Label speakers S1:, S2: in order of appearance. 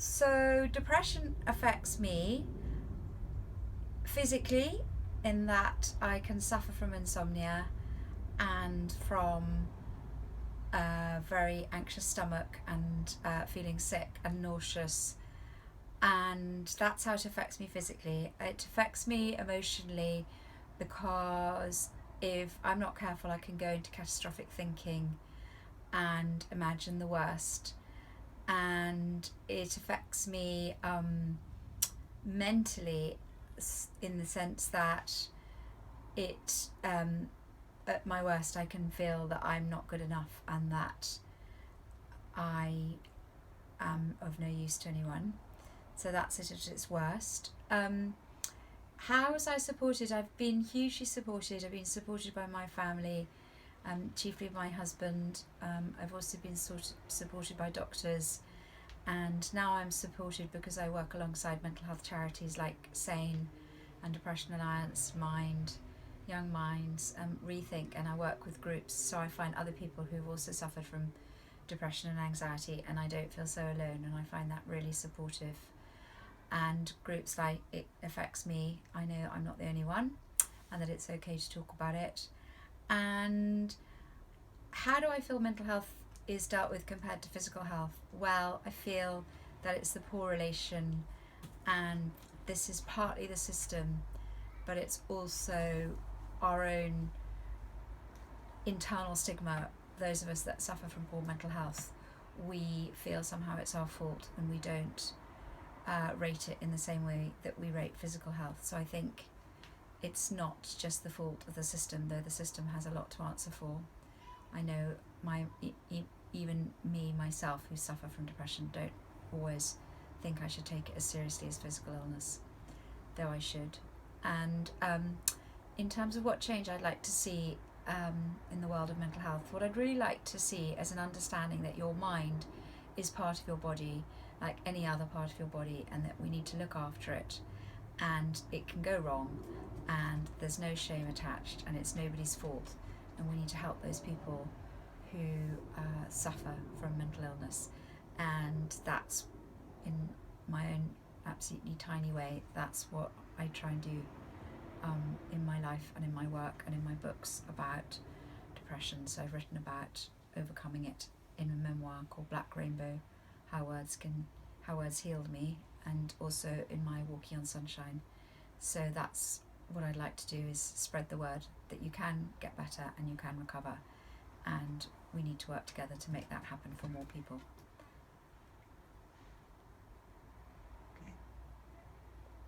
S1: So depression affects me physically in that I can suffer from insomnia and from a very anxious stomach and feeling sick and nauseous, and that's how it affects me physically. It affects me emotionally because if I'm not careful I can go into catastrophic thinking and imagine the worst, and it affects me mentally in the sense that it at my worst I can feel that I'm not good enough and that I am of no use to anyone. So that's it at its worst. How was I supported? I've been hugely supported. I've been supported by my family, chiefly my husband. I've also been supported by doctors, and now I'm supported because I work alongside mental health charities like SANE and Depression Alliance, Mind, Young Minds, Rethink, and I work with groups, so I find other people who've also suffered from depression and anxiety, and I don't feel so alone, and I find that really supportive. And groups like It Affects Me, I know I'm not the only one, and that it's okay to talk about it. And how do I feel mental health is dealt with compared to physical health? Well, I feel that it's the poor relation, and this is partly the system, but it's also our own internal stigma. Those of us that suffer from poor mental health, we feel somehow it's our fault, and we don't rate it in the same way that we rate physical health. So I think it's not just the fault of the system, though the system has a lot to answer for. I know even me myself, who suffer from depression, don't always think I should take it as seriously as physical illness, though I should. And in terms of what change I'd like to see in the world of mental health, what I'd really like to see is an understanding that your mind is part of your body like any other part of your body, and that we need to look after it, and it can go wrong, and there's no shame attached, and it's nobody's fault, and we need to help those people who suffer from mental illness. And that's, in my own absolutely tiny way, that's what I try and do in my life and in my work and in my books about depression. So I've written about overcoming it in a memoir called Black Rainbow, How Words Healed Me, and also in my Walking on Sunshine. So that's what I'd like to do, is spread the word that you can get better and you can recover, and we need to work together to make that happen for more people.